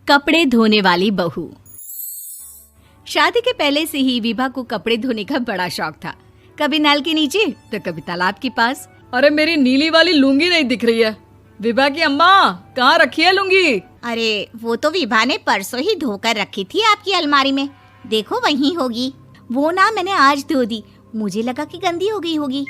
कपड़े धोने वाली बहू। शादी के पहले से ही विभा को कपड़े धोने का बड़ा शौक था। कभी नल के नीचे तो कभी तालाब के पास। अरे मेरी नीली वाली लुंगी नहीं दिख रही है। विभा की अम्मा, कहाँ रखी है लुंगी? अरे वो तो विभा ने परसों ही धोकर रखी थी आपकी अलमारी में, देखो वहीं होगी। वो ना मैंने आज धो दी, मुझे लगा कि गंदी हो गई होगी।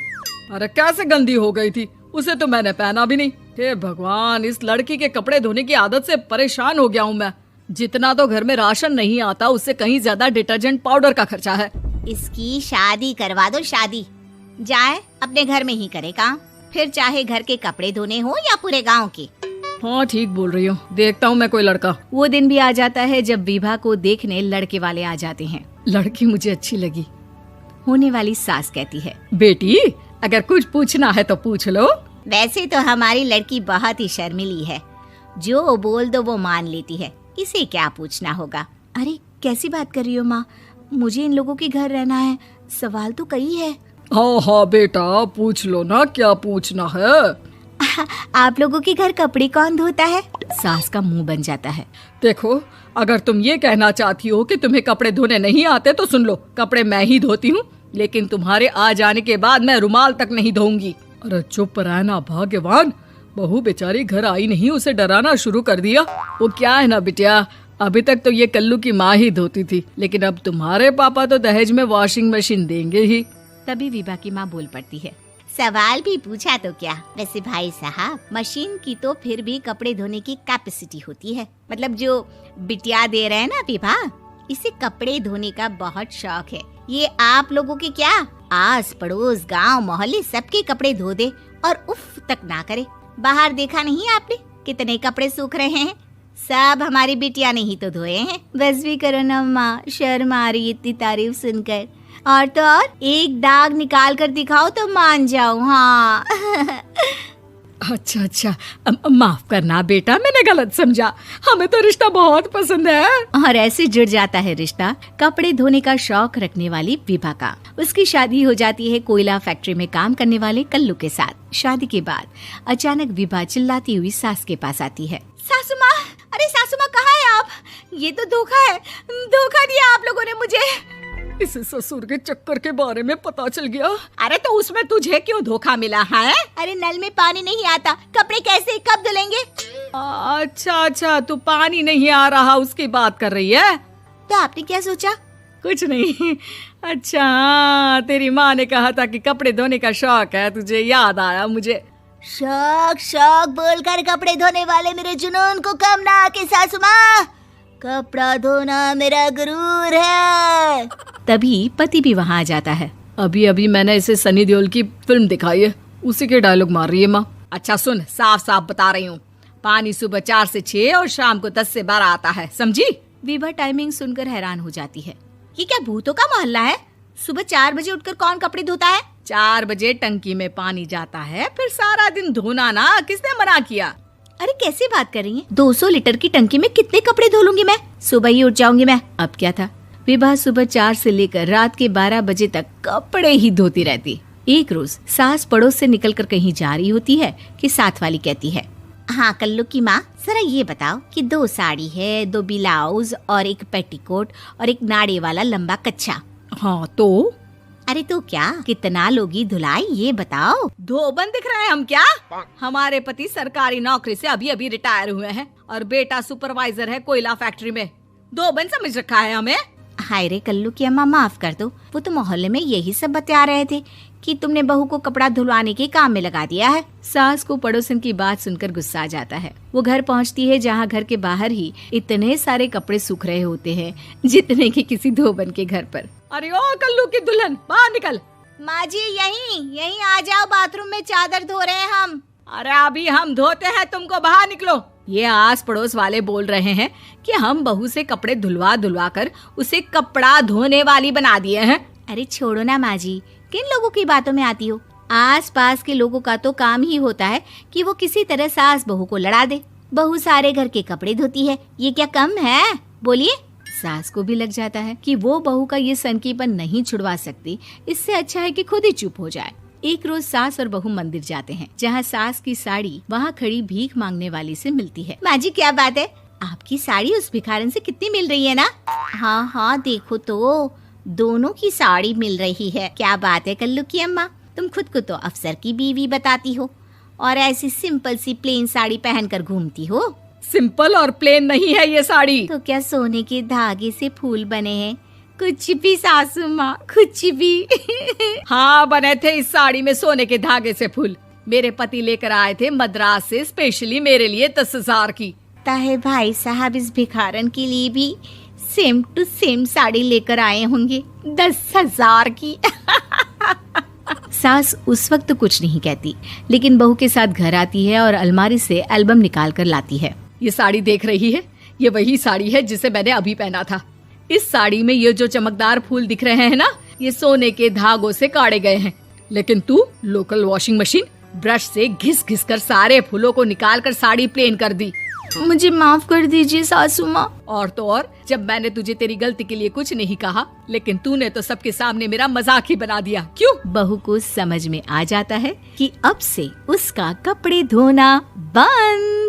अरे कैसे गंदी हो गई थी? उसे तो मैंने पहना भी नहीं। हे भगवान, इस लड़की के कपड़े धोने की आदत से परेशान हो गया हूँ मैं। जितना तो घर में राशन नहीं आता, उससे कहीं ज्यादा डिटर्जेंट पाउडर का खर्चा है। इसकी शादी करवा दो, शादी जाए अपने घर में ही करे काम, फिर चाहे घर के कपड़े धोने हो या पूरे गांव के। हाँ ठीक बोल रही हो, देखता हूँ मैं कोई लड़का। वो दिन भी आ जाता है जब विभा को देखने लड़के वाले आ जाते हैं। लड़की मुझे अच्छी लगी। होने वाली सास कहती है, बेटी अगर कुछ पूछना है तो पूछ लो। वैसे तो हमारी लड़की बहुत ही शर्मीली है, जो बोल दो वो मान लेती है, इसे क्या पूछना होगा। अरे कैसी बात कर रही हो माँ, मुझे इन लोगों के घर रहना है, सवाल तो कई है। हाँ हाँ बेटा, पूछ लो ना, क्या पूछना है। आप लोगों के घर कपड़े कौन धोता है? सास का मुंह बन जाता है। देखो, अगर तुम ये कहना चाहती हो कि तुम्हें कपड़े धोने नहीं आते तो सुन लो, कपड़े मैं ही धोती हूँ, लेकिन तुम्हारे आ जाने के बाद मैं रुमाल तक नहीं धोऊंगी। अरे चुप रहना भाग्यवान, बहू बेचारी घर आई नहीं, उसे डराना शुरू कर दिया। वो क्या है ना बिटिया, अभी तक तो ये कल्लू की माँ ही धोती थी, लेकिन अब तुम्हारे पापा तो दहेज में वॉशिंग मशीन देंगे ही। तभी विभा की माँ बोल पड़ती है, सवाल भी पूछा तो क्या। वैसे भाई साहब, मशीन की तो फिर भी कपड़े धोने की कैपेसिटी होती है। मतलब जो बिटिया दे रहे हैं ना विभा, इसे कपड़े धोने का बहुत शौक है। ये आप लोगों के क्या, आस पड़ोस गांव मोहल्ले सबके कपड़े धो दे और उफ तक ना करे। बाहर देखा नहीं आपने कितने कपड़े सूख रहे हैं? सब हमारी बिटिया ने ही तो धोए हैं। बस भी करो ना माँ, शर्म आ रही इतनी तारीफ सुनकर। और तो और एक दाग निकाल कर दिखाओ तो मान जाऊं। हाँ अच्छा, माफ करना बेटा, मैंने गलत समझा। हमें तो रिश्ता बहुत पसंद है। और ऐसे जुड़ जाता है रिश्ता कपड़े धोने का शौक रखने वाली विभा का। उसकी शादी हो जाती है कोयला फैक्ट्री में काम करने वाले कल्लू के साथ। शादी के बाद अचानक विभा चिल्लाती हुई सास के पास आती है। सासू माँ, अरे सासू माँ कहाँ है आप? ये तो धोखा है, धोखा दिया आप लोगों ने मुझे। इस ससुर के चक्कर के बारे में पता चल गया। अरे तो उसमें तुझे क्यों धोखा मिला है? अरे नल में पानी नहीं आता, कपड़े कैसे कब धुलेंगे? अच्छा, तू पानी नहीं आ रहा उसकी बात कर रही है। तो आपने क्या सोचा? कुछ नहीं। अच्छा, तेरी माँ ने कहा था कि कपड़े धोने का शौक है तुझे, याद आया मुझे। शौक बोलकर कपड़े धोने वाले मेरे जुनून को कम ना आके सासू माँ, कपड़ा धोना मेरा गुरूर है। तभी पति भी वहाँ आ जाता है। अभी मैंने इसे सनी देओल की फिल्म दिखाई है, उसी के डायलॉग मार रही है माँ। अच्छा सुन, साफ बता रही हूँ, पानी सुबह 4 से 6 और शाम को 10 से 12 आता है, समझी? विभा टाइमिंग सुनकर हैरान हो जाती है। ये क्या भूतों का मोहल्ला है? सुबह 4 बजे उठकर कौन कपड़े धोता है? 4 बजे टंकी में पानी जाता है, फिर सारा दिन धोना ना, किसने मना किया? अरे कैसी बात कर रही हैं? 200 लीटर की टंकी में कितने कपड़े धो लूंगी मैं? सुबह ही उठ जाऊंगी मैं। अब क्या था, विभा सुबह 4 से लेकर रात के 12 बजे तक कपड़े ही धोती रहती। एक रोज सास पड़ोस से निकलकर कहीं जा रही होती है कि साथ वाली कहती है, हाँ कल्लू की माँ, जरा ये बताओ कि 2 साड़ी है, 2 ब्लाउज और एक पेटीकोट और एक नाड़े वाला लंबा कच्छा। हाँ तो? अरे तो क्या, कितना लोगी धुलाई ये बताओ। धोबन दिख रहे हैं हम क्या? हमारे पति सरकारी नौकरी से अभी रिटायर हुए हैं और बेटा सुपरवाइजर है कोयला फैक्ट्री में। धोबन समझ रखा है हमें। हाय रे कल्लू की अम्मा, माफ कर दो, वो तो मोहल्ले में यही सब बता रहे थे कि तुमने बहू को कपड़ा धुलवाने के काम में लगा दिया है। सास को पड़ोसन की बात सुनकर गुस्सा आ जाता है। वो घर पहुंचती है जहां घर के बाहर ही इतने सारे कपड़े सूख रहे होते हैं जितने कि किसी धोबन के घर पर। अरे ओ कल्लू की दुल्हन, बाहर निकल। माँ जी यहीं आ जाओ, बाथरूम में चादर धो रहे हैं हम। अरे अभी हम धोते हैं, तुमको बाहर निकलो। ये आस पड़ोस वाले बोल रहे हैं कि हम बहू से कपड़े धुलवा कर उसे कपड़ा धोने वाली बना दिए हैं। अरे छोड़ो ना माँ जी, किन लोगों की बातों में आती हो? आस पास के लोगों का तो काम ही होता है कि वो किसी तरह सास बहू को लड़ा दे। बहू सारे घर के कपड़े धोती है, ये क्या कम है? बोलिए। सास को भी लग जाता है कि वो बहू का ये सनकीपन नहीं छुड़वा सकती, इससे अच्छा है कि खुद ही चुप हो जाए। एक रोज सास और बहू मंदिर जाते हैं, जहाँ सास की साड़ी वहाँ खड़ी भीख मांगने वाली से मिलती है। माँ जी क्या बात है, आपकी साड़ी उस भिखारन से कितनी मिल रही है ना? हाँ हाँ देखो तो, दोनों की साड़ी मिल रही है। क्या बात है कल्लू की अम्मा, तुम खुद को तो अफसर की बीवी बताती हो और ऐसी सिंपल सी प्लेन साड़ी पहनकर घूमती हो। सिंपल और प्लेन नहीं है ये साड़ी। तो क्या सोने के धागे से फूल बने हैं? कुछ भी सासू माँ, कुछ भी। हाँ बने थे इस साड़ी में सोने के धागे से फूल। मेरे पति लेकर आए थे मद्रास से स्पेशली मेरे लिए 10,000 की। ताहे भाई साहब इस भिखारन के लिए भी सेम टू सेम साड़ी लेकर आए होंगे 10,000 की। सास उस वक्त तो कुछ नहीं कहती, लेकिन बहू के साथ घर आती है और अलमारी से एल्बम निकाल कर लाती है। ये साड़ी देख रही है, ये वही साड़ी है जिसे मैंने अभी पहना था। इस साड़ी में ये जो चमकदार फूल दिख रहे हैं ना, ये सोने के धागों से काटे गए हैं। लेकिन तू लोकल वॉशिंग मशीन ब्रश से घिस घिस कर सारे फूलों को निकाल कर साड़ी प्लेन कर दी। मुझे माफ कर दीजिए सासू माँ। और तो और, जब मैंने तुझे तेरी गलती के लिए कुछ नहीं कहा, लेकिन तूने तो सबके सामने मेरा मजाक ही बना दिया। क्यों? बहू को समझ में आ जाता है कि अब से उसका कपड़े धोना बंद।